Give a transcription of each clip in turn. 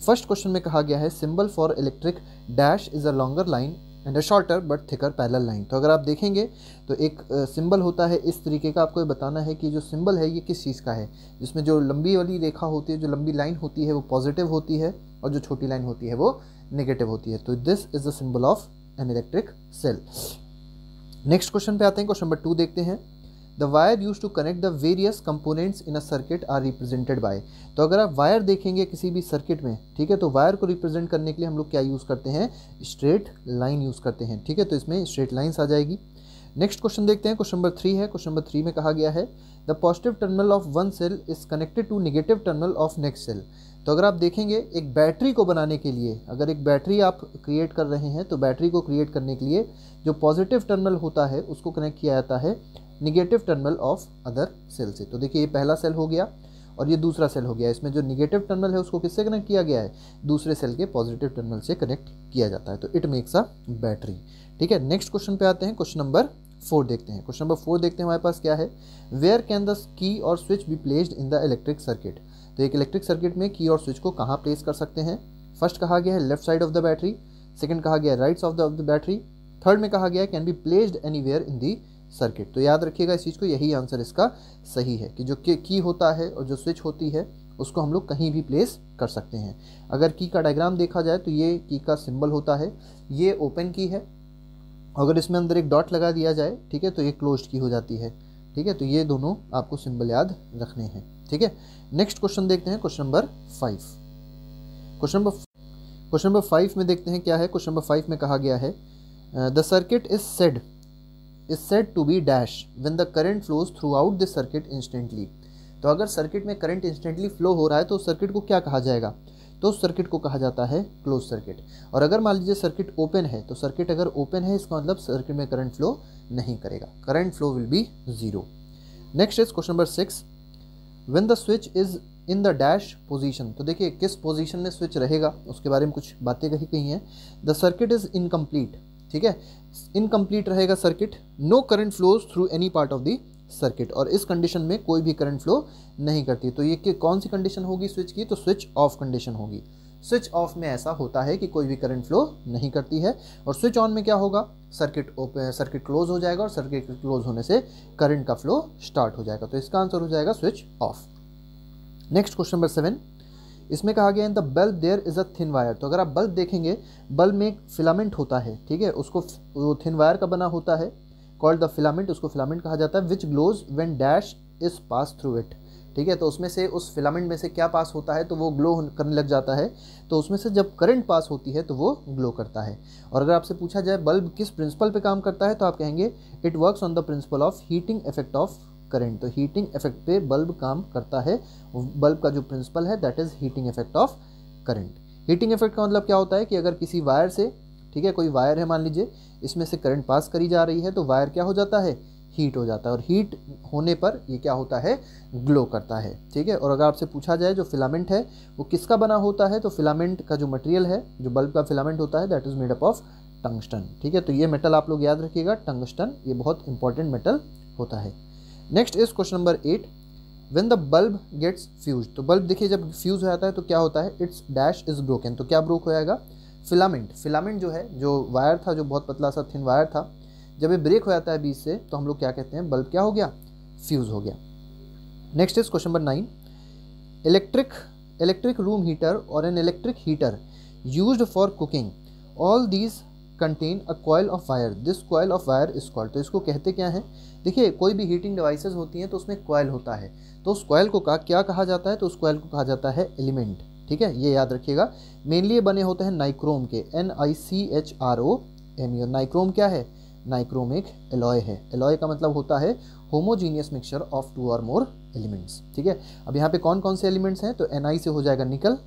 First question में कहा गया है symbol for electric dash is a longer line and a shorter but thicker parallel line. तो अगर आप देखेंगे तो एक सिंबल होता है इस तरीके का, आपको ये बताना है कि जो सिंबल है ये किस चीज़ का है, जिसमें जो लंबी वाली रेखा होती है, जो लंबी लाइन होती है वो पॉजिटिव होती है और जो छोटी लाइन होती है वो नेगेटिव होती है। तो this is the symbol of an electric cell. Next question पे आते हैं, क्वेश्चन नंबर 2 देखते हैं। The wire use to connect the various components in a circuit are represented by. तो अगर आप वायर देखेंगे किसी भी सर्किट में, ठीक है, तो वायर को रिप्रेजेंट करने के लिए हम लोग क्या यूज़ करते हैं, स्ट्रेट लाइन यूज़ करते हैं, ठीक है, तो इसमें स्ट्रेट लाइन्स आ जाएगी। नेक्स्ट क्वेश्चन देखते हैं, क्वेश्चन नंबर 3 है। क्वेश्चन नंबर 3 में कहा गया है the positive terminal of one cell is connected to negative terminal of next cell. तो अगर आप देखेंगे एक बैटरी को बनाने के लिए, अगर एक बैटरी आप क्रिएट कर रहे हैं तो बैटरी को क्रिएट करने के लिए जो पॉजिटिव टर्मिनल होता है उसको कनेक्ट किया जाता है negative terminal of other cell से। तो देखिए ये पहला सेल हो गया और ये दूसरा सेल हो गया। इसमें जो निगेटिव टर्मिनल है उसको किससे कनेक्ट किया गया है, दूसरे सेल के पॉजिटिव टर्मिनल से कनेक्ट किया जाता है। तो इट मेक्स अ बैटरी, ठीक है। नेक्स्ट क्वेश्चन पे आते हैं, क्वेश्चन नंबर 4 देखते हैं। क्वेश्चन नंबर 4 देखते हैं हमारे पास क्या है, वेयर कैन द की और switch be placed in the electric circuit. तो एक इलेक्ट्रिक सर्किट में की और स्विच को कहाँ प्लेस कर सकते हैं। फर्स्ट कहा गया है left side of the battery, second कहा गया है right side of the battery, third में कहा गया है can be placed anywhere in the circuit. तो याद रखिएगा इस चीज़ को, यही आंसर इसका सही है कि जो की होता है और जो स्विच होती है उसको हम लोग कहीं भी प्लेस कर सकते हैं। अगर की का डायग्राम देखा जाए तो ये की का सिंबल होता है, ये ओपन की है, अगर इसमें अंदर एक डॉट लगा दिया जाए, ठीक है, तो ये क्लोज्ड की हो जाती है, ठीक है। तो ये दोनों आपको सिंबल याद रखने हैं, ठीक है। नेक्स्ट क्वेश्चन देखते हैं, क्वेश्चन नंबर 5। क्वेश्चन नंबर 5 में देखते हैं क्या है। क्वेश्चन नंबर 5 में कहा गया है the circuit is said to be dash when the current flows throughout the circuit instantly. तो अगर सर्किट में करंट इंस्टेंटली फ्लो हो रहा है तो उस सर्किट को क्या कहा जाएगा, तो उस सर्किट को कहा जाता है क्लोज सर्किट। और अगर मान लीजिए सर्किट ओपन है, तो सर्किट अगर ओपन है इसका मतलब सर्किट में करंट फ्लो नहीं करेगा, current flow will be 0। Next is question number 6, when the switch is in the dash position. तो देखिए किस पोजीशन में स्विच रहेगा उसके बारे में कुछ बातें कही हैं। द सर्किट इज इनकम्प्लीट, ठीक है, इनकम्प्लीट रहेगा circuit, no current flows through any part of the circuit, और इस कंडीशन में कोई भी करंट फ्लो नहीं करती। तो ये कौन सी कंडीशन होगी स्विच की, तो स्विच ऑफ कंडीशन होगी। स्विच ऑफ में ऐसा होता है कि कोई भी करंट फ्लो नहीं करती है, और स्विच ऑन में क्या होगा, सर्किट क्लोज हो जाएगा और सर्किट क्लोज होने से करंट का फ्लो स्टार्ट हो जाएगा। तो इसका आंसर हो जाएगा switch off. Next question number 7, इसमें कहा गया in the bulb there is a thin wire. तो अगर आप बल्ब देखेंगे, बल्ब में एक फिलामेंट होता है, ठीक है, उसको वो थिन वायर का बना होता है, कॉल्ड द फिलामेंट, उसको फिलामेंट कहा जाता है, which glows when dash is pass through it, ठीक है। तो उसमें से उस फिलामेंट में से क्या पास होता है, तो वो ग्लो करने लग जाता है। तो उसमें से जब करंट पास होती है तो वो ग्लो करता है। और अगर आपसे पूछा जाए बल्ब किस प्रिंसिपल पे काम करता है, तो आप कहेंगे it works on the principle of heating effect of current. तो हीटिंग इफेक्ट पे बल्ब काम करता है, बल्ब का जो प्रिंसिपल है that is heating effect of current. Heating effect का मतलब क्या होता है कि अगर किसी वायर से, ठीक है, कोई वायर है मान लीजिए, इसमें से करंट पास करी जा रही है, तो वायर क्या हो जाता है, हीट हो जाता है, और हीट होने पर ये क्या होता है, ग्लो करता है, ठीक है। और अगर आपसे पूछा जाए जो फिलामेंट है वो किसका बना होता है, तो फिलामेंट का जो मटेरियल है, जो बल्ब का फिलामेंट होता है that is made up of tungsten, ठीक है। तो ये मेटल आप लोग याद रखिएगा, टंगस्टन, ये बहुत इंपॉर्टेंट मेटल होता है। Next is question number 8, when the bulb gets fuse. तो बल्ब देखिए जब फ्यूज हो जाता है तो क्या होता है, इट्स डैश इज ब्रोकन। तो क्या ब्रोक हो जाएगा, फिलामेंट जो है, जो वायर था, जो बहुत पतला सा थिन वायर था, जब ये ब्रेक हो जाता है बीच से तो हम लोग क्या कहते हैं, बल्ब क्या हो गया, फ्यूज हो गया। Next is question number 9, electric room heater और an electric heater used for cooking, all these contain a coil of wire, this coil of wire is called. तो इसको कहते क्या है, देखिए कोई भी हीटिंग डिवाइसेस होती हैं तो उसमें कॉइल होता है, तो उस कॉइल को क्या कहा जाता है, तो उस कॉइल को कहा जाता है एलिमेंट, ठीक है, ये याद रखिएगा। मेनली ये बने होते हैं नाइक्रोम के, NiChrome। नाइक्रोम क्या है, नाइक्रोम एक एलॉय है, एलॉय का मतलब होता है होमोजीनियस मिक्सचर ऑफ 2 और मोर एलिमेंट्स, ठीक है। अब यहाँ पे कौन कौन से एलिमेंट्स हैं, तो Ni से हो जाएगा निकल,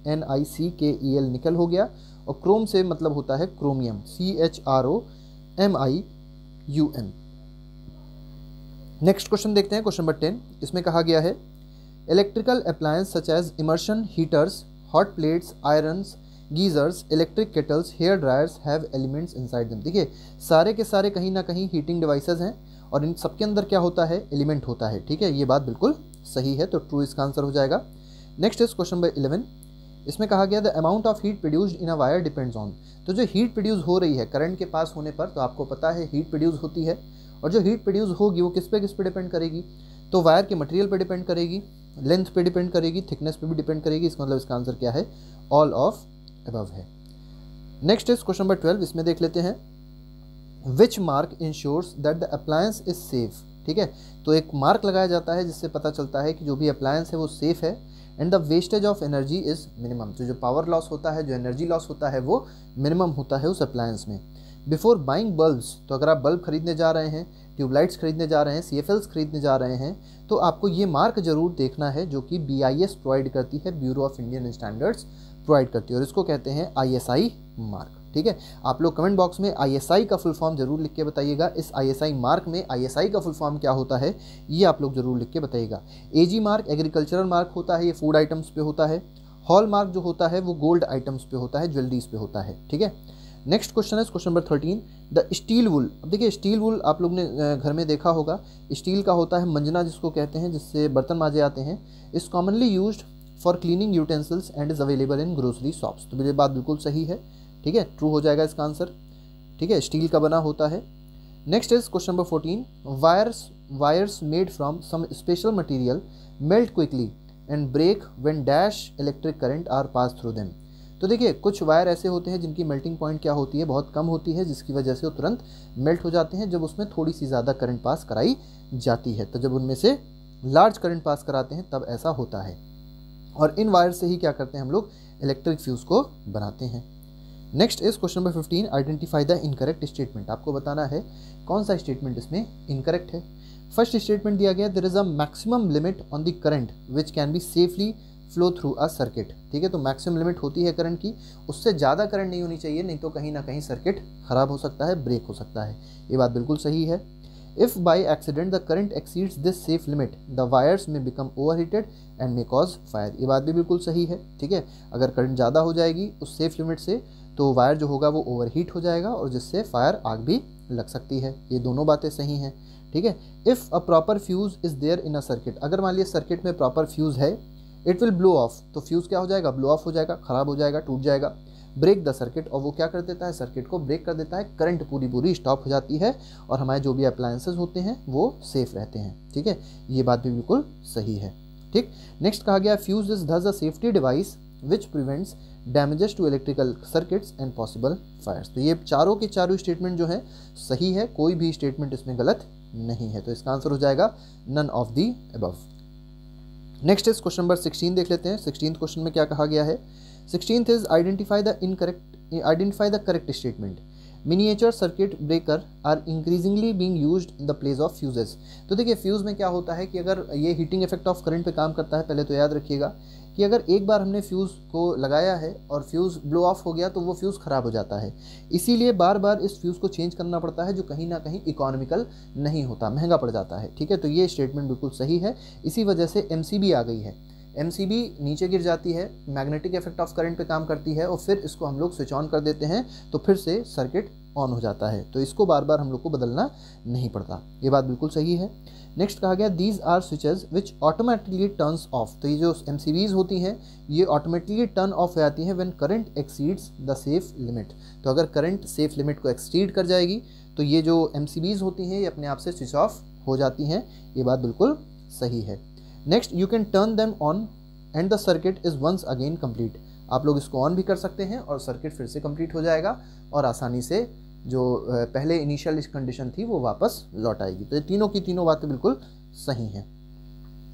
NiCkel निकल हो गया, और क्रोम से मतलब होता है क्रोमियम, CHROMIUM। नेक्स्ट क्वेश्चन देखते हैं, क्वेश्चन नंबर 10, इसमें कहा गया है electrical appliance such as immersion heaters, hot plates, irons, geysers, electric kettles, hair dryers have elements inside them. देखिए सारे के सारे कहीं ना कहीं हीटिंग डिवाइसेस हैं और इन सबके अंदर क्या होता है, एलिमेंट होता है, ठीक है, ये बात बिल्कुल सही है, तो ट्रू इसका आंसर हो जाएगा। नेक्स्ट इज क्वेश्चन नंबर 11, इसमें कहा गया the amount of heat produced in a wire depends on, तो जो हीट प्रोड्यूस हो रही है करंट के पास होने पर, तो आपको पता है हीट प्रोड्यूस होती है, और जो हीट प्रोड्यूस होगी वो किस पे डिपेंड करेगी, तो वायर के मटेरियल पे डिपेंड करेगी, लेंथ पे डिपेंड करेगी, थिकनेस पे भी डिपेंड करेगी। इसका मतलब इसका आंसर क्या है, ऑल ऑफ अबव है। नेक्स्ट इज क्वेश्चन नंबर 12, इसमें देख लेते हैं which mark ensures that the appliance is safe. ठीक है, तो एक मार्क लगाया जाता है जिससे पता चलता है कि जो भी अप्लायंस है वो सेफ है, and the wastage of energy is minimum, तो जो पावर लॉस होता है, जो एनर्जी लॉस होता है वो मिनिमम होता है उस अप्लायंस में। बिफोर बाइंग बल्ब्स, तो अगर आप बल्ब खरीदने जा रहे हैं, ट्यूबलाइट्स खरीदने जा रहे हैं, CFLs खरीदने जा रहे हैं, तो आपको ये मार्क जरूर देखना है जो कि BIS प्रोवाइड करती है, bureau of Indian standards provide करती है, और इसको कहते हैं ISI मार्क। ठीक है, आप लोग कमेंट बॉक्स में ISI का फुल फॉर्म जरूर लिख के बताइएगा। इस ISI मार्क में ISI का फुल फॉर्म क्या होता है ये आप लोग जरूर लिख के बताइएगा। AG मार्क एग्रीकल्चरल मार्क होता है, ये फूड आइटम्स पे होता है। हॉल मार्क जो होता है वो गोल्ड आइटम्स पे होता है, ज्वेलरीज पे होता है। ठीक है, नेक्स्ट क्वेश्चन है क्वेश्चन नंबर 13, द स्टील वुल। अब देखिए स्टील वुल आप लोग ने घर में देखा होगा, स्टील का होता है मंजना जिसको कहते हैं, जिससे बर्तन माजे आते हैं। Is commonly used for cleaning utensils and is available in grocery shops, तो ये बात बिल्कुल सही है। ठीक है, ट्रू हो जाएगा इसका आंसर। ठीक है, स्टील का बना होता है। Next is question number 14, wires made from some special material melt quickly and break when dash electric current are pass through them. तो देखिए कुछ वायर ऐसे होते हैं जिनकी मेल्टिंग पॉइंट क्या होती है, बहुत कम होती है, जिसकी वजह से वो तुरंत मेल्ट हो जाते हैं जब उसमें थोड़ी सी ज़्यादा करंट पास कराई जाती है। तो जब उनमें से लार्ज करंट पास कराते हैं तब ऐसा होता है, और इन वायर से ही क्या करते हैं हम लोग, इलेक्ट्रिक फ्यूज़ को बनाते हैं। Next is question number 15, identify the incorrect statement. आपको बताना है कौन सा स्टेटमेंट इसमें इनकरेक्ट है। फर्स्ट स्टेटमेंट दिया गया, there is a maximum limit on the current which can be safely flow through a circuit. ठीक है, तो मैक्सिमम लिमिट होती है करंट की, उससे ज़्यादा करंट नहीं होनी चाहिए, नहीं तो कहीं ना कहीं सर्किट खराब हो सकता है, ब्रेक हो सकता है। ये बात बिल्कुल सही है। If by accident the current exceeds this safe limit the wires में become overheated and may cause fire. ये बात भी बिल्कुल सही है। ठीक है, अगर करंट ज़्यादा हो जाएगी उस सेफ लिमिट से तो वायर जो होगा वो ओवरहीट हो जाएगा और जिससे फायर आग भी लग सकती है। ये दोनों बातें सही हैं। ठीक है, if a proper fuse is there in a circuit, अगर मान लिया सर्किट में प्रॉपर फ्यूज़ है, इट विल ब्लो ऑफ, तो फ्यूज़ क्या हो जाएगा, ब्लो ऑफ हो जाएगा, ख़राब हो जाएगा, टूट जाएगा। ब्रेक द सर्किट, और वो क्या कर देता है, सर्किट को ब्रेक कर देता है, करंट पूरी स्टॉप हो जाती है और हमारे जो भी अप्लायंसेज होते हैं वो सेफ रहते हैं। ठीक है, ये बात भी बिल्कुल सही है। ठीक, नेक्स्ट कहा गया fuse is thus a safety device which prevents damages to electrical circuits and possible fires. तो ये चारों के चारों स्टेटमेंट जो है सही है, कोई भी स्टेटमेंट इसमें गलत नहीं है, तो इसका आंसर हो जाएगा none of the above. Next is question number 16 देख लेते हैं। 16th क्वेश्चन में क्या कहा गया है। 16th is identify the correct statement. Miniature circuit breaker are increasingly being used in the place of fuses. तो देखिए फ्यूज़ में क्या होता है कि अगर ये हीटिंग इफेक्ट ऑफ करंट पे काम करता है, पहले तो याद रखिएगा कि अगर एक बार हमने फ्यूज़ को लगाया है और फ्यूज़ ब्लो ऑफ हो गया तो वो फ्यूज़ ख़राब हो जाता है, इसीलिए बार बार इस फ्यूज़ को चेंज करना पड़ता है, जो कहीं ना कहीं इकोनॉमिकल नहीं होता, महंगा पड़ जाता है। ठीक है, तो ये स्टेटमेंट बिल्कुल सही है। इसी वजह से MCB आ गई है। MCB नीचे गिर जाती है, मैग्नेटिक इफेक्ट ऑफ करंट पे काम करती है और फिर इसको हम लोग स्विच ऑन कर देते हैं तो फिर से सर्किट ऑन हो जाता है, तो इसको बार बार हम लोग को बदलना नहीं पड़ता। ये बात बिल्कुल सही है। नेक्स्ट कहा गया these are switches which automatically turns off. तो ये जो MCBs होती हैं ये ऑटोमेटिकली टर्न ऑफ हो जाती हैं when current exceeds the safe limit. तो अगर करंट सेफ लिमिट को एक्सीड कर जाएगी तो ये जो MCBs होती हैं ये अपने आप से स्विच ऑफ हो जाती हैं। ये बात बिल्कुल सही है। Next you can turn them on and the circuit is once again complete. आप लोग इसको ऑन भी कर सकते हैं और सर्किट फिर से कंप्लीट हो जाएगा और आसानी से जो पहले इनिशियल कंडीशन थी वो वापस लौट आएगी। तो ये तीनों की तीनों बातें बिल्कुल सही हैं।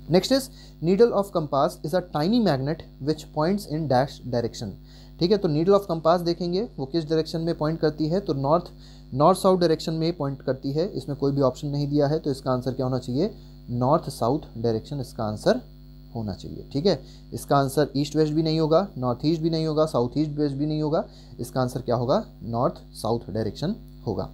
Next is needle of compass is a tiny magnet which points in dash direction. ठीक है, तो नीडल ऑफ कंपास देखेंगे वो किस डायरेक्शन में पॉइंट करती है, तो नॉर्थ साउथ डायरेक्शन में पॉइंट करती है। इसमें कोई भी ऑप्शन नहीं दिया है, तो इसका आंसर क्या होना चाहिए, नॉर्थ साउथ डायरेक्शन इसका आंसर होना चाहिए। ठीक है, इसका आंसर ईस्ट वेस्ट भी नहीं होगा, नॉर्थ ईस्ट भी नहीं होगा, साउथ ईस्ट वेस्ट भी नहीं होगा, इसका आंसर क्या होगा, नॉर्थ साउथ डायरेक्शन होगा।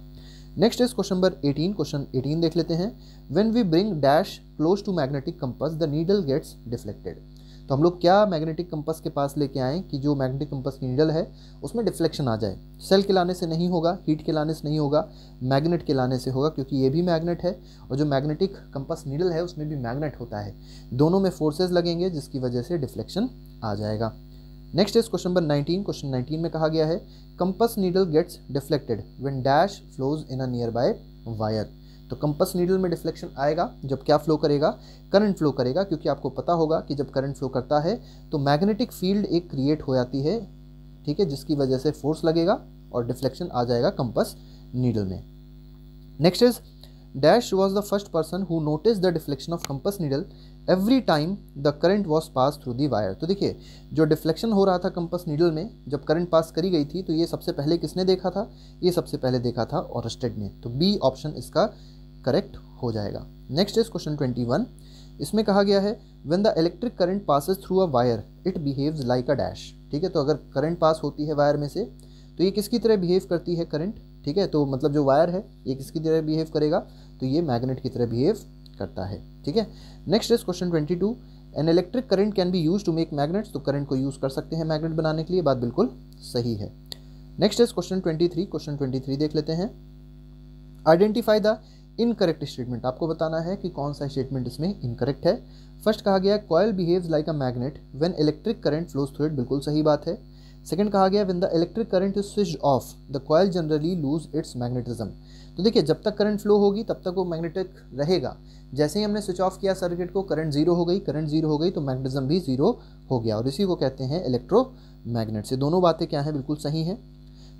Next is question number 18। Question 18 देख लेते हैं। When we bring dash close to magnetic compass the needle gets deflected. तो हम लोग क्या मैग्नेटिक कंपास के पास लेके आएँ कि जो मैग्नेटिक कंपास की नीडल है उसमें डिफ्लेक्शन आ जाए। सेल के लाने से नहीं होगा, हीट के लाने से नहीं होगा, मैग्नेट के लाने से होगा, क्योंकि ये भी मैग्नेट है और जो मैग्नेटिक कंपास नीडल है उसमें भी मैग्नेट होता है। दोनों में फोर्सेस लगेंगे जिसकी वजह से डिफ्लेक्शन आ जाएगा। Next is question number 19। Question 19 में कहा गया है compass needle gets deflected when dash flows in a nearby wire. तो कंपस नीडल में डिफ्लेक्शन आएगा जब क्या फ्लो करेगा, करंट फ्लो करेगा, क्योंकि आपको पता होगा कि जब करंट फ्लो करता है तो मैग्नेटिक फील्ड एक क्रिएट हो जाती है, ठीक है, जिसकी वजह से फोर्स लगेगा और डिफ्लेक्शन आ जाएगा कंपस नीडल में। Next is dash was the first person who notice the deflection of compass needle every time the current was pass through the wire. तो देखिए जो डिफ्लेक्शन हो रहा था कंपस नीडल में जब करंट पास करी गई थी, तो ये सबसे पहले किसने देखा था, ये सबसे पहले देखा था ऑरस्टेड ने। तो बी ऑप्शन इसका करेक्ट हो जाएगा। Next is question 21। इसमें कहा गया है when the electric current passes through a wire it behaves like a dash. ठीक है, तो अगर करंट पास होती है वायर में से तो ये किसकी तरह बिहेव करती है करंट, ठीक है, तो मतलब जो वायर है ये किसकी तरह बिहेव करेगा, तो ये मैग्नेट की तरह बिहेव करता है। ठीक है, next is question 22। An electric current can be use to make magnets. तो करंट को यूज कर सकते हैं मैग्नेट बनाने के लिए, बात बिल्कुल सही है। Next is question 23। क्वेश्चन 23 देख लेते हैं। Identify the incorrect statement. आपको बताना है कि कौन सा स्टेटमेंट इसमें इनकरेक्ट है। फर्स्ट कहा गया coil behaves like a magnet when electric current flows through it, बिल्कुल सही बात है। सेकंड कहा गया when the electric current is switched off the coil generally lose its magnetism. तो देखिए जब तक करंट फ्लो होगी तब तक वो मैग्नेटिक रहेगा, जैसे ही हमने स्विच ऑफ किया सर्किट को करंट जीरो हो गई, करंट जीरो हो गई तो मैग्नेटिज्म भी जीरो हो गया, और इसी को कहते हैं इलेक्ट्रोमैग्नेट। से दोनों बातें क्या हैं, बिल्कुल सही हैं।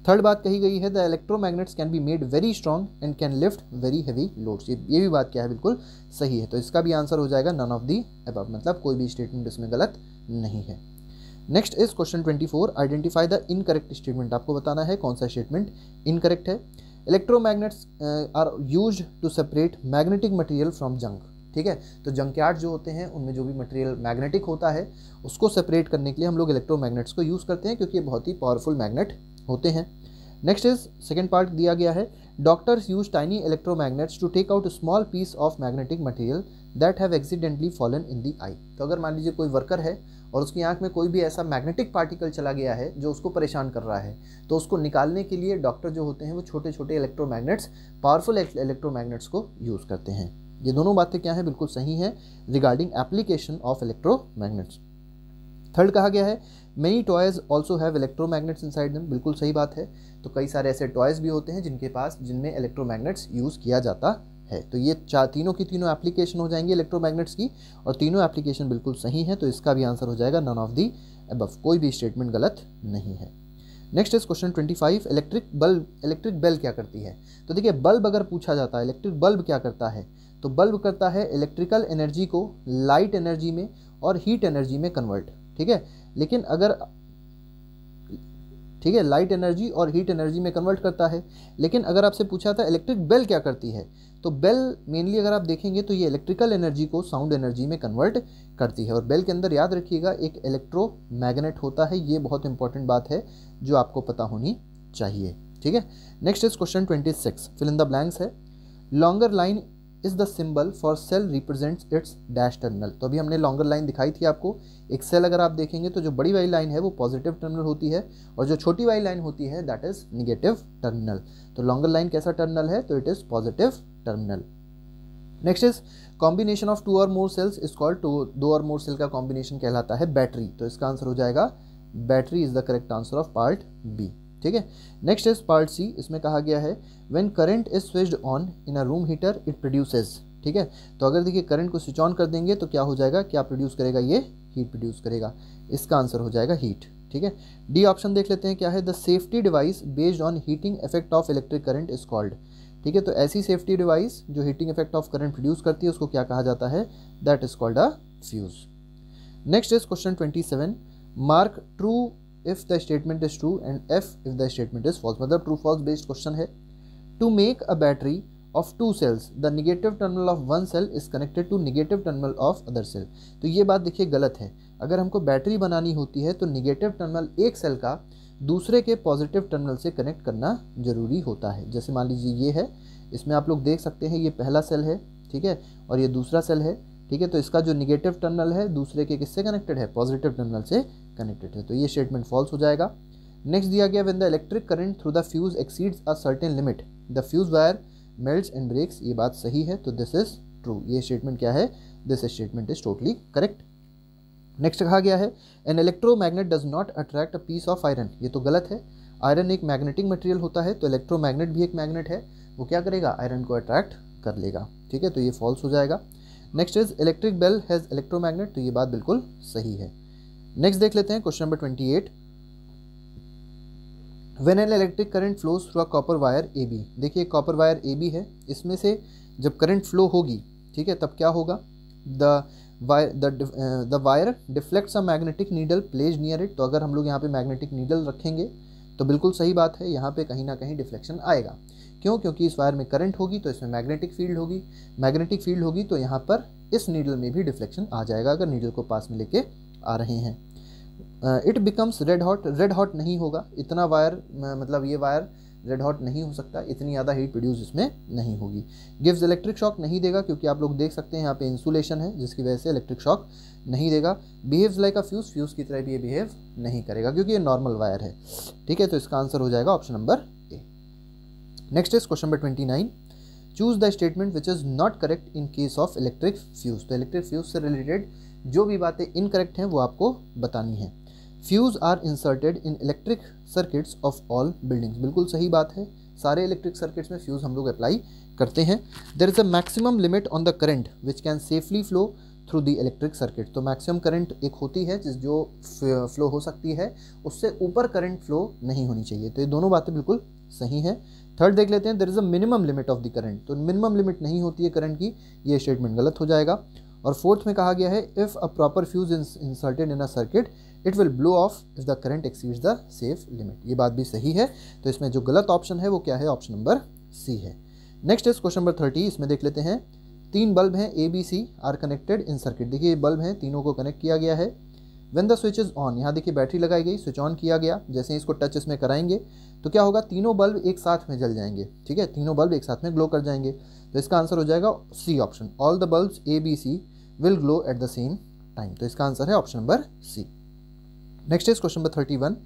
थर्ड बात कही गई है the electromagnets can be made very strong and can lift very heavy loads. ये भी बात क्या है, बिल्कुल सही है। तो इसका भी आंसर हो जाएगा नन ऑफ दी अबव, मतलब कोई भी स्टेटमेंट इसमें गलत नहीं है। Next is question 24। Identify the incorrect statement. आपको बताना है कौन सा स्टेटमेंट इनकरेक्ट है। Electromagnets are used to separate magnetic material from junk. ठीक है, तो जंकयार्ड जो होते हैं उनमें जो भी मटेरियल मैग्नेटिक होता है उसको सेपरेट करने के लिए हम लोग इलेक्ट्रोमैग्नेट्स को यूज़ करते हैं, क्योंकि ये बहुत ही पावरफुल मैग्नेट होते हैं। नेक्स्ट इज सेकेंड पार्ट दिया गया है doctors use tiny electromagnets to take out small piece of magnetic material that have accidentally fallen in the eye. तो अगर मान लीजिए कोई वर्कर है और उसकी आंख में कोई भी ऐसा मैग्नेटिक पार्टिकल चला गया है जो उसको परेशान कर रहा है, तो उसको निकालने के लिए डॉक्टर जो होते हैं वो छोटे छोटे इलेक्ट्रोमैग्नेट्स, पावरफुल इलेक्ट्रोमैग्नेट्स को यूज़ करते हैं। ये दोनों बातें क्या हैं, बिल्कुल सही हैं regarding application of electromagnets. Third कहा गया है many toys also have electromagnets inside them, बिल्कुल सही बात है। तो कई सारे ऐसे टॉयज भी होते हैं जिनमें इलेक्ट्रोमैग्नेट्स यूज़ किया जाता है। तो ये तीनों की तीनों एप्लीकेशन हो जाएंगी इलेक्ट्रोमैग्नेट्स की, और तीनों एप्लीकेशन बिल्कुल सही है। तो इसका भी आंसर हो जाएगा नन ऑफ दी अबव, कोई भी स्टेटमेंट गलत नहीं है। Next is question 25। Electric bell क्या करती है। तो देखिए बल्ब अगर पूछा जाता है इलेक्ट्रिक बल्ब क्या करता है, तो बल्ब करता है इलेक्ट्रिकल एनर्जी को लाइट एनर्जी में और हीट एनर्जी में कन्वर्ट। ठीक है, लेकिन अगर ठीक है लाइट एनर्जी और हीट एनर्जी में कन्वर्ट करता है, लेकिन अगर आपसे पूछा था इलेक्ट्रिक बेल क्या करती है, तो बेल मेनली अगर आप देखेंगे तो ये इलेक्ट्रिकल एनर्जी को साउंड एनर्जी में कन्वर्ट करती है। और बेल के अंदर याद रखिएगा एक इलेक्ट्रोमैग्नेट होता है, ये बहुत इंपॉर्टेंट बात है जो आपको पता होनी चाहिए। ठीक है, next is question 26। Fill in the blanks है longer line is the symbol for cell represents its dash terminal. तो अभी हमने लॉन्गर लाइन दिखाई थी आपको। एक सेल अगर आप देखेंगे तो जो बड़ी वाली लाइन है वो पॉजिटिव टर्मिनल होती है, और जो छोटी वाली लाइन होती है दैट इज निगेटिव टर्मिनल। तो लॉन्गर लाइन कैसा टर्मिनल है, तो it is positive terminal. Next is combination of 2 और मोर सेल्स इज कॉल्ड, 2 और मोर सेल का कॉम्बिनेशन कहलाता है बैटरी। तो इसका आंसर हो जाएगा battery is the correct answer of part B. ठीक है, नेक्स्ट इज पार्ट सी। इसमें कहा गया है when current is switched on in a room heater it produces. ठीक है, तो अगर देखिए करंट को स्विच ऑन कर देंगे तो क्या हो जाएगा, क्या प्रोड्यूस करेगा, ये हीट प्रोड्यूस करेगा। इसका आंसर हो जाएगा हीट। ठीक है, डी ऑप्शन देख लेते हैं क्या है the safety device based on heating effect of electric current is called. ठीक है, तो ऐसी सेफ्टी डिवाइस जो heating effect of current produce करती है उसको क्या कहा जाता है, that is called a fuse. Next is question 27। Mark true if the statement is true and F if the statement is false। मतलब ट्रू फॉल्स बेस्ड क्वेश्चन है। To make a battery of 2 cells the negative terminal of 1 cell is connected to negative terminal of other cell. तो ये बात देखिए गलत है। अगर हमको बैटरी बनानी होती है तो निगेटिव टर्मिनल एक सेल का दूसरे के पॉजिटिव टर्मिनल से कनेक्ट करना जरूरी होता है। जैसे मान लीजिए ये है, इसमें आप लोग देख सकते हैं ये पहला सेल है, ठीक है, और ये दूसरा सेल है। ठीक है, तो इसका जो निगेटिव टर्मिनल है दूसरे के किससे कनेक्टेड है, पॉजिटिव टर्मिनल से कनेक्टेड है। तो ये स्टेटमेंट फॉल्स हो जाएगा। नेक्स्ट दिया गया when the electric current through the fuse exceeds a certain limit the fuse wire melts and breaks. ये बात सही है, तो दिस इज ट्रू। ये स्टेटमेंट क्या है, this statement is totally correct. Next कहा गया है an electromagnet does not attract a piece of iron, ये तो गलत है। आयरन एक मैग्नेटिक मटेरियल होता है, तो इलेक्ट्रोमैग्नेट भी एक मैग्नेट है, वो क्या करेगा, आयरन को अट्रैक्ट कर लेगा। ठीक है, तो ये फॉल्स हो जाएगा। Next is electric bell has electromagnet, तो ये बात बिल्कुल सही है। नेक्स्ट देख लेते हैं question number 28। When an electric current flows through a copper wire A B, देखिए कॉपर वायर ए बी है, इसमें से जब करंट फ्लो होगी, ठीक है, तब क्या होगा, the wire deflects a magnetic needle placed near it, तो अगर हम लोग यहाँ पे मैग्नेटिक नीडल रखेंगे तो बिल्कुल सही बात है, यहाँ पे कहीं ना कहीं डिफ्लेक्शन आएगा। क्यों, क्योंकि इस वायर में करंट होगी तो इसमें मैग्नेटिक फील्ड होगी, मैग्नेटिक फील्ड होगी तो यहाँ पर इस नीडल में भी डिफ्लेक्शन आ जाएगा अगर नीडल को पास में लेके आ रहे हैं। इट बिकम्स रेड हॉट नहीं होगा, इतना वायर मतलब ये वायर रेड हॉट नहीं हो सकता, इतनी ज़्यादा हीट प्रोड्यूस इसमें नहीं होगी। गिव्स इलेक्ट्रिक शॉक नहीं देगा, क्योंकि आप लोग देख सकते हैं यहाँ पे इंसुलेशन है जिसकी वजह से इलेक्ट्रिक शॉक नहीं देगा। बिहेव्स लाइक अ फ्यूज़ की तरह भी ये बिहेव नहीं करेगा क्योंकि ये नॉर्मल वायर है। ठीक है, तो इसका आंसर हो जाएगा option number A. Next is question number 29। Choose the statement which is not correct in case of electric fuse, तो इलेक्ट्रिक फ्यूज़ से रिलेटेड जो भी बातें इनकरेक्ट हैं वो आपको बतानी है। Fuse are inserted in electric circuits of all buildings, बिल्कुल सही बात है, सारे इलेक्ट्रिक सर्किट्स में फ्यूज़ हम लोग अप्लाई करते हैं। There is a maximum limit on the current which can safely flow through the electric circuit, तो मैक्सिमम करंट एक होती है जो फ्लो हो सकती है, उससे ऊपर करंट फ्लो नहीं होनी चाहिए, तो ये दोनों बातें बिल्कुल सही हैं। थर्ड देख लेते हैं, there is a minimum limit of the current, तो मिनिमम लिमिट नहीं होती है करंट की, ये स्टेटमेंट गलत हो जाएगा। और फोर्थ में कहा गया है if a proper fuse inserted in a circuit it will blow of if the current exceeds the safe limit, ये बात भी सही है, तो इसमें जो गलत ऑप्शन है वो क्या है, ऑप्शन नंबर सी है। नेक्स्ट इज क्वेश्चन नंबर 30, इसमें देख लेते हैं 3 बल्ब हैं A B C are connected in circuit, देखिए ये बल्ब हैं, तीनों को कनेक्ट किया गया है। When the switch is on, यहाँ देखिए बैटरी लगाई गई, स्विच ऑन किया गया, जैसे ही इसको टच इसमें कराएंगे तो क्या होगा, तीनों बल्ब एक साथ में जल जाएंगे। ठीक है, तीनों बल्ब एक साथ में ग्लो कर जाएंगे, तो इसका आंसर हो जाएगा C option, all the bulbs A B C will glow at the same time, तो इसका आंसर है option number C. Next is question number 31,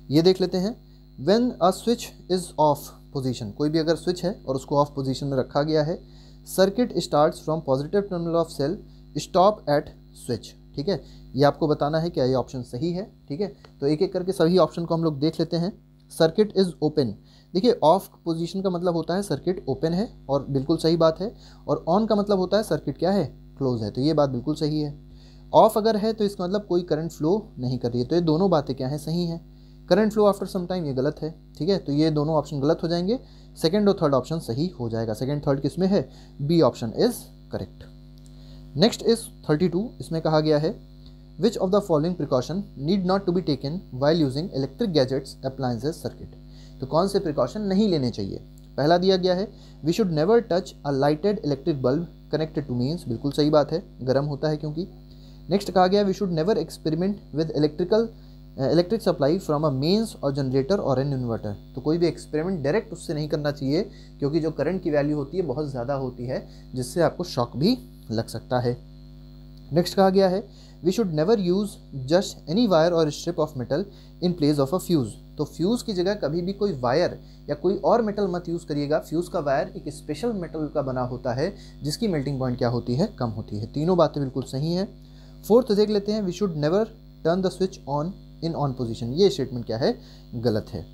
ये देख लेते हैं when a switch is off position, कोई भी अगर स्विच है और उसको ऑफ पोजीशन में रखा गया है, circuit starts from positive terminal of cell stop at switch. ठीक है, ये आपको बताना है क्या ये ऑप्शन सही है। ठीक है, तो एक एक करके सभी ऑप्शन को हम लोग देख लेते हैं। सर्किट इज ओपन, देखिए ऑफ पोजीशन का मतलब होता है सर्किट ओपन है और बिल्कुल सही बात है, और ऑन का मतलब होता है सर्किट क्या है, क्लोज है, तो ये बात बिल्कुल सही है। ऑफ अगर है तो इसका मतलब कोई करंट फ्लो नहीं कर रही है, तो ये दोनों बातें क्या हैं, सही हैं। Current flow after some time, ये गलत है। ठीक है, तो ये दोनों ऑप्शन गलत हो जाएंगे, सेकंड और थर्ड ऑप्शन सही हो जाएगा। सेकंड थर्ड किस में है, B option is correct. Next is 32, इसमें कहा गया है which of the following precaution need not to be taken while using electric gadgets appliances circuit, तो कौन से प्रिकॉशन नहीं लेने चाहिए। पहला दिया गया है we should never touch a lighted electric bulb connected to mains, बिल्कुल सही बात है, गर्म होता है क्योंकि। नेक्स्ट कहा गया we should never experiment with electric supply from a mains और जनरेटर और एन इन्वर्टर, तो कोई भी एक्सपेरिमेंट डायरेक्ट उससे नहीं करना चाहिए क्योंकि जो करंट की वैल्यू होती है बहुत ज़्यादा होती है, जिससे आपको शॉक भी लग सकता है। नेक्स्ट कहा गया है we should never use just any wire और strip of metal in place of a fuse, तो फ्यूज़ की जगह कभी भी कोई वायर या कोई और मेटल मत यूज़ करिएगा। फ्यूज़ का वायर एक स्पेशल मेटल का बना होता है जिसकी मेल्टिंग पॉइंट क्या होती है, कम होती है। तीनों बातें बिल्कुल सही हैं। फोर्थ देख लेते हैं we should never turn the switch on in on position, ये स्टेटमेंट क्या है, गलत है।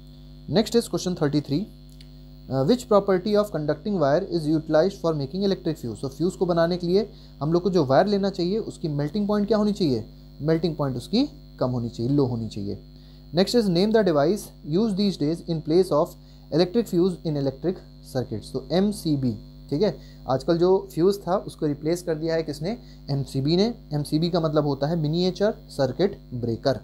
Next is question 33, which property of conducting wire is utilized for making electric fuse, तो फ्यूज़ को बनाने के लिए हम लोग को जो वायर लेना चाहिए उसकी मेल्टिंग पॉइंट क्या होनी चाहिए, मेल्टिंग पॉइंट उसकी कम होनी चाहिए, लो होनी चाहिए। Next is name the device use these days in place of electric fuse in electric circuits, तो MCB। ठीक है, आजकल जो फ्यूज़ था उसको रिप्लेस कर दिया है किसने, MCB ने। MCB का मतलब होता है miniature circuit breaker.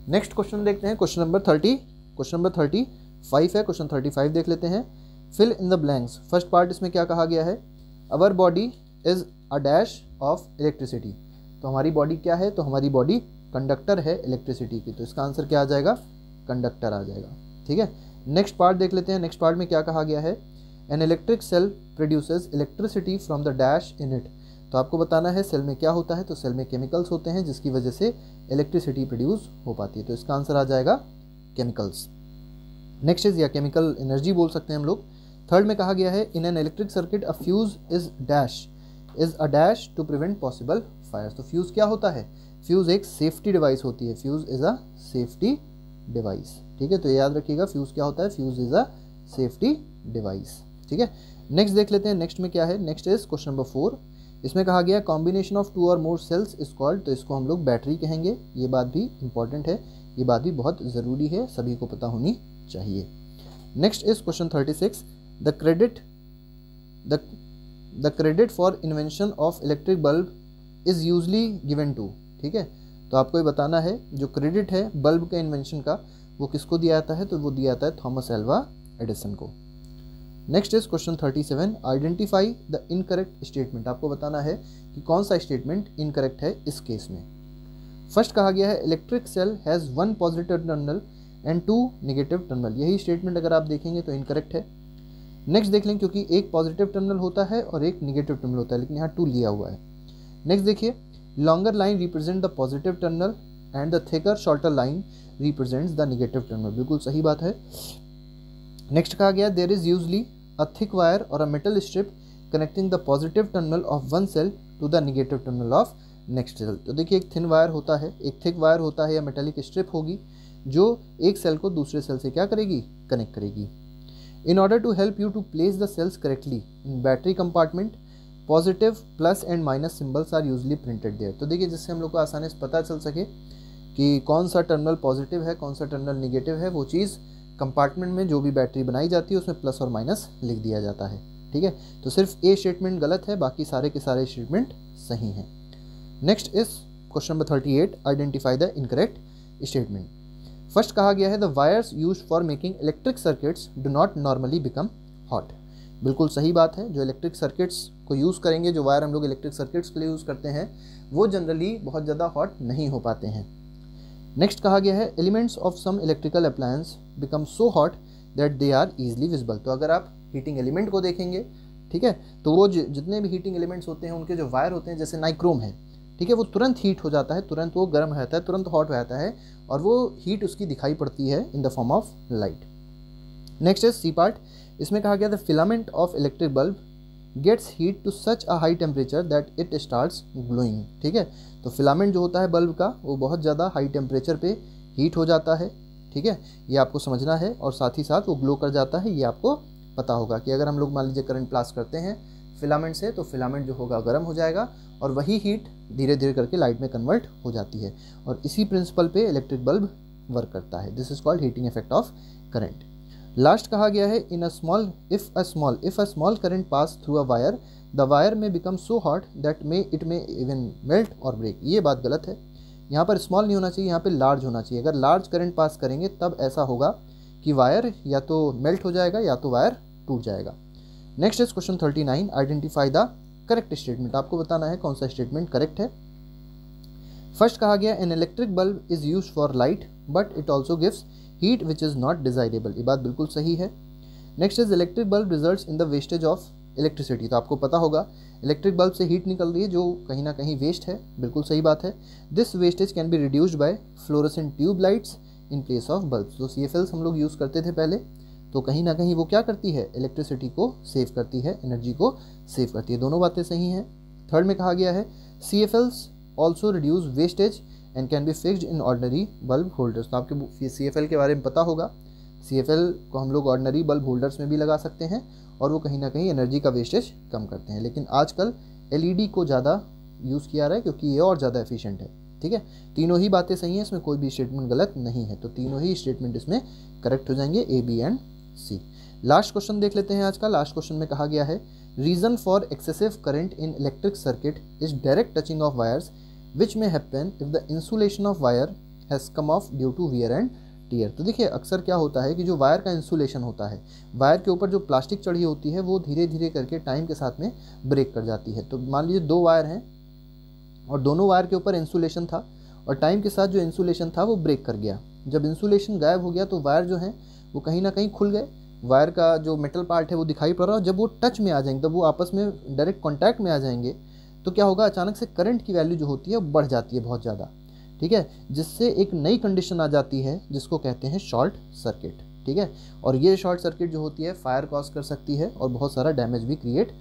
Next question देखते हैं, क्वेश्चन नंबर 35 है, क्वेश्चन 35 देख लेते हैं। Fill in the blanks, first part इसमें क्या कहा गया है, our body is a dash of electricity, तो हमारी बॉडी क्या है, तो हमारी बॉडी कंडक्टर है इलेक्ट्रिसिटी की, तो इसका आंसर क्या आ जाएगा, कंडक्टर आ जाएगा। ठीक है, नेक्स्ट पार्ट देख लेते हैं। नेक्स्ट पार्ट में क्या कहा गया है, an electric cell produces electricity from the dash in it, तो आपको बताना है सेल में क्या होता है, तो सेल में केमिकल्स होते हैं जिसकी वजह से इलेक्ट्रिसिटी प्रोड्यूस हो पाती है, तो इसका आंसर आ जाएगा केमिकल्स। नेक्स्ट इज या केमिकल एनर्जी बोल सकते हैं हम लोग। थर्ड में कहा गया है in an electric circuit a fuse is a dash to prevent possible fires, तो फ्यूज़ क्या होता है, फ्यूज़ एक सेफ्टी डिवाइस होती है, fuse is a safety device, ठीक है। तो याद रखिएगा फ्यूज़ क्या होता है, fuse is a safety device, ठीक है। नेक्स्ट देख लेते हैं, नेक्स्ट में क्या है, नेक्स्ट इज क्वेश्चन नंबर 4। इसमें कहा गया कॉम्बिनेशन ऑफ 2 और मोर सेल्स इज कॉल्ड, तो इसको हम लोग बैटरी कहेंगे। ये बात भी इंपॉर्टेंट है, ये बात भी बहुत ज़रूरी है, सभी को पता होनी चाहिए। Next is question 36, the credit for invention of electric bulb is usually given to, ठीक है। तो आपको ये बताना है जो क्रेडिट है बल्ब के इन्वेंशन का वो किसको दिया जाता है, तो वो दिया जाता है थॉमस एल्वा एडिसन को। Next is question 37, identify the incorrect statement. आपको बताना है कि कौन सा स्टेटमेंट इनकरेक्ट है इस केस में। फर्स्ट कहा गया है electric cell has 1 positive terminal and 2 negative terminal, यही स्टेटमेंट अगर आप देखेंगे तो इनकरेक्ट है। नेक्स्ट देख लें, क्योंकि एक पॉजिटिव टर्मिनल होता है और एक नेगेटिव टर्मिनल होता है, लेकिन यहाँ 2 लिया हुआ है। नेक्स्ट देखिए, longer line represent the positive terminal and the thicker shorter line represents the negative terminal, बिल्कुल सही बात है। नेक्स्ट कहा गया there is usually a thick wire और a metal strip connecting the positive terminal of one cell to the negative terminal of next cell. तो देखिए एक थिन वायर होता है, एक थिक वायर होता है या मेटेलिक स्ट्रिप होगी जो एक सेल को दूसरे सेल से क्या करेगी, कनेक्ट करेगी। In order to help you to place the cells correctly in battery compartment, positive plus and minus symbols are usually printed there. तो देखिए जिससे हम लोग को आसानी से पता चल सके कि कौन सा टर्मिनल पॉजिटिव है, कौन सा टर्मिनल नेगेटिव है, वो चीज़ कंपार्टमेंट में जो भी बैटरी बनाई जाती है उसमें प्लस और माइनस लिख दिया जाता है, ठीक है। तो सिर्फ ए स्टेटमेंट गलत है, बाकी सारे के सारे स्टेटमेंट सही हैं। Next is question number 38, identify the incorrect statement. First कहा गया है the wires used for making electric circuits do not normally become hot, बिल्कुल सही बात है। जो इलेक्ट्रिक सर्किट्स को यूज़ करेंगे, जो वायर हम लोग इलेक्ट्रिक सर्किट्स के लिए यूज़ करते हैं, वो जनरली बहुत ज़्यादा हॉट नहीं हो पाते हैं। नेक्स्ट कहा गया है elements of some electrical appliance become so hot that they are easily visible. तो अगर आप हीटिंग एलिमेंट को देखेंगे, ठीक है, तो वो जितने भी हीटिंग एलिमेंट्स होते हैं उनके जो वायर होते हैं, जैसे नाइक्रोम है, ठीक है, वो तुरंत हीट हो जाता है, तुरंत वो गर्म हो जाता है, तुरंत हॉट हो जाता है और वो हीट उसकी दिखाई पड़ती है in the form of light. Next is C part, इसमें कहा गया the filament of electric bulb gets heat to such a high temperature that it starts glowing, ठीक है। तो फिलामेंट जो होता है बल्ब का वो बहुत ज़्यादा हाई टेम्परेचर पे हीट हो जाता है, ठीक है, ये आपको समझना है। और साथ ही साथ वो ग्लो कर जाता है, ये आपको पता होगा कि अगर हम लोग मान लीजिए करंट पास करते हैं फिलामेंट से, तो फिलामेंट जो होगा गर्म हो जाएगा और वही हीट धीरे धीरे करके लाइट में कन्वर्ट हो जाती है और इसी प्रिंसिपल पे इलेक्ट्रिक बल्ब वर्क करता है। This is called heating effect of current. Last कहा गया है in if a small current pass through a wire the wire may become so hot that it may even melt और break. ये बात गलत है, यहाँ पर स्मॉल नहीं होना चाहिए, यहाँ पे लार्ज होना चाहिए। अगर लार्ज करंट पास करेंगे तब ऐसा होगा कि वायर या तो मेल्ट हो जाएगा या तो वायर टूट जाएगा। Next is question 39, identify the correct statement. आपको बताना है कौन सा स्टेटमेंट करेक्ट है। फर्स्ट कहा गया an electric bulb is use for light but it also gives heat which is not desirable, ये बात बिल्कुल सही है। Next is electric bulb results in the wastage of electricity. तो आपको पता होगा इलेक्ट्रिक बल्ब से हीट निकल रही है जो कहीं ना कहीं वेस्ट है, बिल्कुल सही बात है। This wastage can be reduced by fluorescent tube lights in place of bulbs. तो CFLs हम लोग यूज़ करते थे पहले, तो कहीं ना कहीं वो क्या करती है, इलेक्ट्रिसिटी को सेव करती है, एनर्जी को सेव करती है, दोनों बातें सही हैं। थर्ड में कहा गया है CFLs also reduce wastage and can be fixed in ordinary bulb holders. तो आपके CFL के बारे में पता होगा, CFL को हम लोग ऑर्डनरी बल्ब होल्डर्स में भी लगा सकते हैं और वो कहीं ना कहीं एनर्जी का वेस्टेज कम करते हैं। लेकिन आजकल LED को ज़्यादा यूज़ किया रहा है क्योंकि ये और ज़्यादा एफिशिएंट है, ठीक है। तीनों ही बातें सही हैं, इसमें कोई भी स्टेटमेंट गलत नहीं है, तो तीनों ही स्टेटमेंट इसमें करेक्ट हो जाएंगे, A, B and C। Last question देख लेते हैं आज का। लास्ट क्वेश्चन में कहा गया है reason for excessive current in electric circuit is direct touching of wires which may happen if the insulation of wire has come off due to wear and tear. तो देखिए अक्सर क्या होता है कि जो वायर का इंसुलेशन होता है, वायर के ऊपर जो प्लास्टिक चढ़ी होती है वो धीरे धीरे करके टाइम के साथ में ब्रेक कर जाती है। तो मान लीजिए 2 वायर हैं और दोनों वायर के ऊपर इंसुलेशन था और टाइम के साथ जो इंसुलेशन था वो ब्रेक कर गया। जब इंसुलेशन गायब हो गया तो वायर जो हैं वो कहीं ना कहीं खुल गए, वायर का जो मेटल पार्ट है वो दिखाई पड़ रहा है। जब वो टच में आ जाएंगे, जब वो आपस में डायरेक्ट कॉन्टैक्ट में आ जाएंगे तो क्या होगा, अचानक से करंट की वैल्यू जो होती है वो बढ़ जाती है बहुत ज़्यादा, ठीक है, जिससे एक नई कंडीशन आ जाती है जिसको कहते हैं शॉर्ट सर्किट, ठीक है। और ये शॉर्ट सर्किट जो होती है फायर कॉज कर सकती है और बहुत सारा डैमेज भी क्रिएट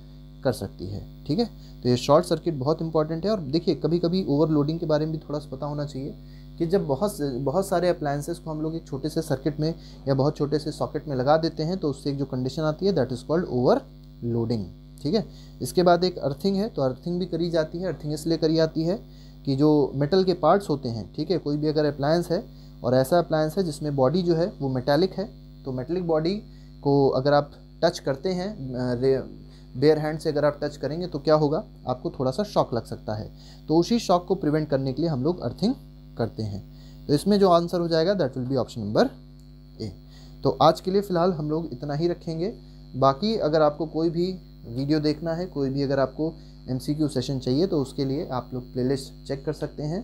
कर सकती है। ठीक है, तो ये शॉर्ट सर्किट बहुत इंपॉर्टेंट है। और देखिए कभी कभी ओवरलोडिंग के बारे में भी थोड़ा सा पता होना चाहिए कि जब बहुत सारे अप्लायंसेस को हम लोग एक छोटे से सर्किट में या बहुत छोटे से सॉकेट में लगा देते हैं तो उससे एक जो कंडीशन आती है दैट इज़ कॉल्ड ओवरलोडिंग। ठीक है, इसके बाद एक अर्थिंग है, तो अर्थिंग भी करी जाती है। अर्थिंग इसलिए करी जाती है कि जो मेटल के पार्ट्स होते हैं, ठीक है, कोई भी अगर अप्लायंस है और ऐसा अप्लायंस है जिसमें बॉडी जो है वो मेटालिक है, तो मेटालिक बॉडी को अगर आप टच करते हैं बेयर हैंड से, अगर आप टच करेंगे तो क्या होगा, आपको थोड़ा सा शॉक लग सकता है। तो उसी शॉक को प्रिवेंट करने के लिए हम लोग अर्थिंग करते हैं। तो इसमें जो आंसर हो जाएगा that will be option number ए। तो आज के लिए फ़िलहाल हम लोग इतना ही रखेंगे। बाकी अगर आपको कोई भी वीडियो देखना है, कोई भी अगर आपको MCQ सेशन चाहिए तो उसके लिए आप लोग प्लेलिस्ट चेक कर सकते हैं।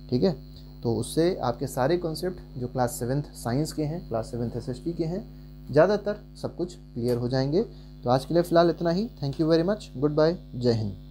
ठीक है, तो उससे आपके सारे कॉन्सेप्ट जो क्लास 7th साइंस के हैं, क्लास 7th SST के हैं, ज़्यादातर सब कुछ क्लियर हो जाएंगे। तो आज के लिए फ़िलहाल इतना ही। Thank you very much, good bye, जय हिंद।